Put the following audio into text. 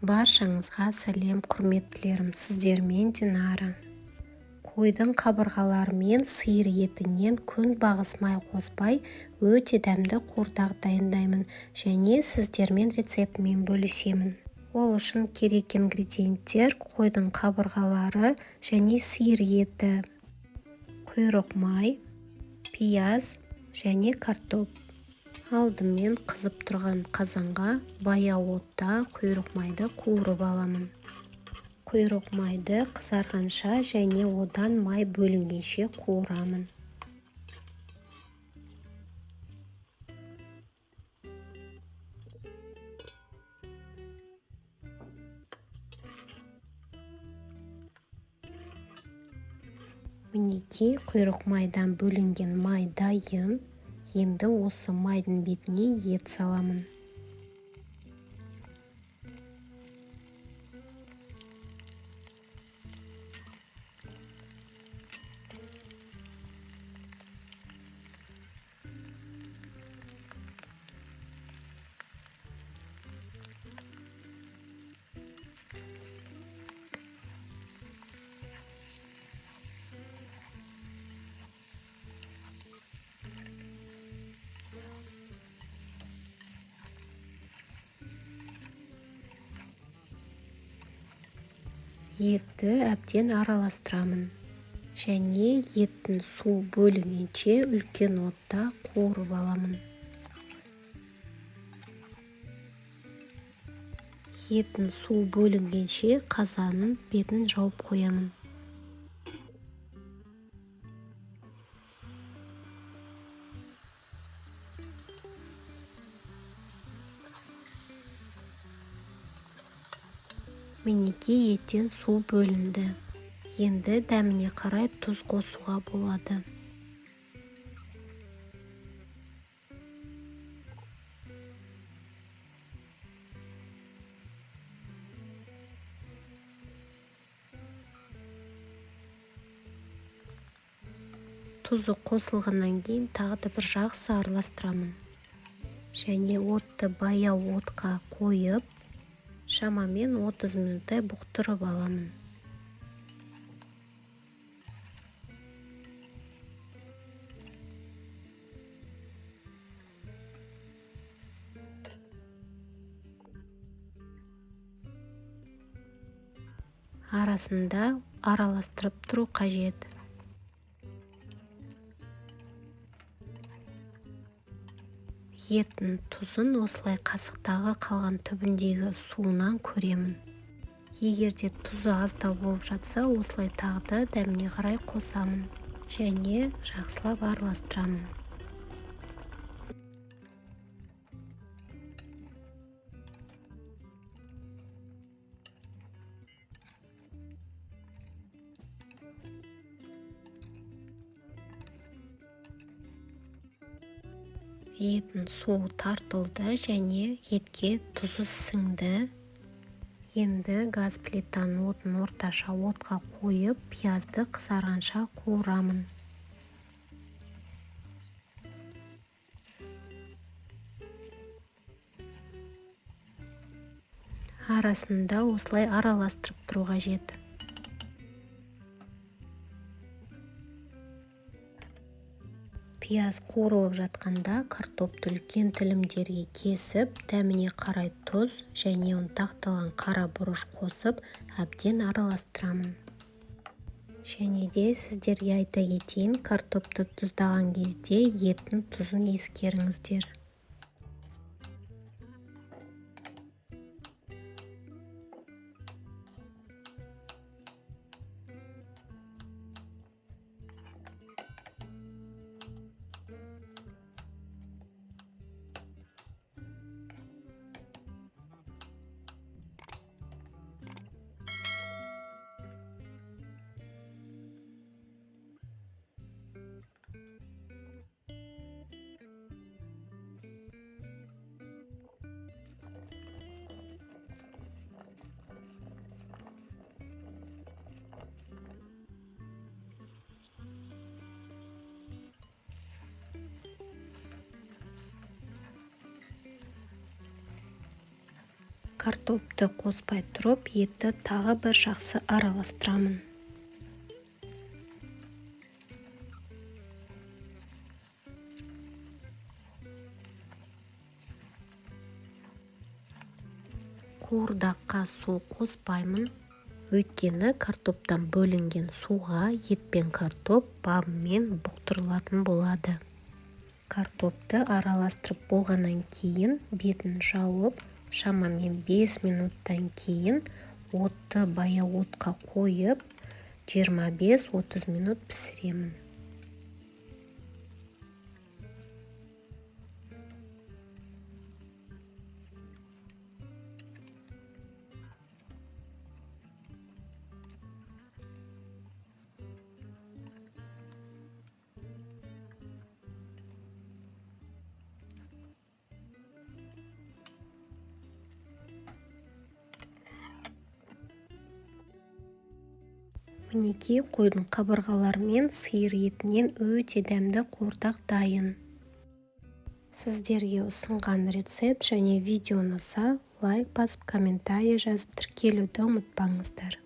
Баршаңызға сәлем, құрметтілерім, сіздермен Динара. Қойдың қабырғалары мен сиыр етінен күнбағыс май қоспай өте дәмді қуырдақ дайындаймын және сіздермен рецептімен бөлісемін. Ол үшін керек ингредиенттер: қойдың қабырғалары және сиыр еті, құйрық май, пияз және картоп. Алдымен қызып тұрған қазанға баяу отта құйрық майды қуырып аламын. Құйрық майды қызарғанша және одан май бөлінгенше қуырамын. Мінекей, құйрық майдан бөлінген май дайын. Енді осы майдың бетіне ет саламын. Етті әбден араластырамын және еттің су бөлінгенше үлкен отта қуырып аламын. Еттің су бөлінгенше қазанның бетін жауып қоямын. Мінекей, еттен су бөлінді. Енді дәміне қарай тұз қосуға болады. Тұзы қосылғаннан кейін тағы да бір жақсы араластырамын. Және отты баяу отқа қойып, шамамен 30 минуттай бұқтырып аламын. Арасында араластырып тұру қажет. Еттің тұзын осылай қасықтағы қалған түбіндегі суынан көремін. Егерде тұзы аздау болып жатса, осылай тағы да дәміне қарай қосамын және жақсылап араластырамын. Еттің суы тартылды және етке тұзы сіңді. Енді газ плитаның отын орташа отқа қойып, пиязды қызарғанша қуырамын. Арасында осылай араластырып тұру қажет. Пияз қуырылып жатқанда картопты үлкен тілімдерге кесіп, дәміне қарай тұз және ұнтақталған қара бұрыш қосып, әбден араластырамын. Және де сіздерге айта кетейін, картопты тұздаған кезде еттің тұзын ескеріңіздер. Картопты қоспай тұрып, етті тағы бір жақсы араластырамын. Қуырдаққа су қоспаймын. Өйткені картоптан бөлінген суға ет пен картоп бабымен бұқтырылатын болады. Картопты араластырып болғаннан кейін бетін жауып, шамамен 5 минуттан кейін отты баяу отқа қойып, 25-30 минут пісіремін. Мінекей қойдың қабырғалары мен сиыр етінен өте дәмді қуырдақ дайын. Сіздерге ұсынған рецепт және видео ұнаса, лайк басып, комментарий жазып тіркелуді ұмытпаңыздар.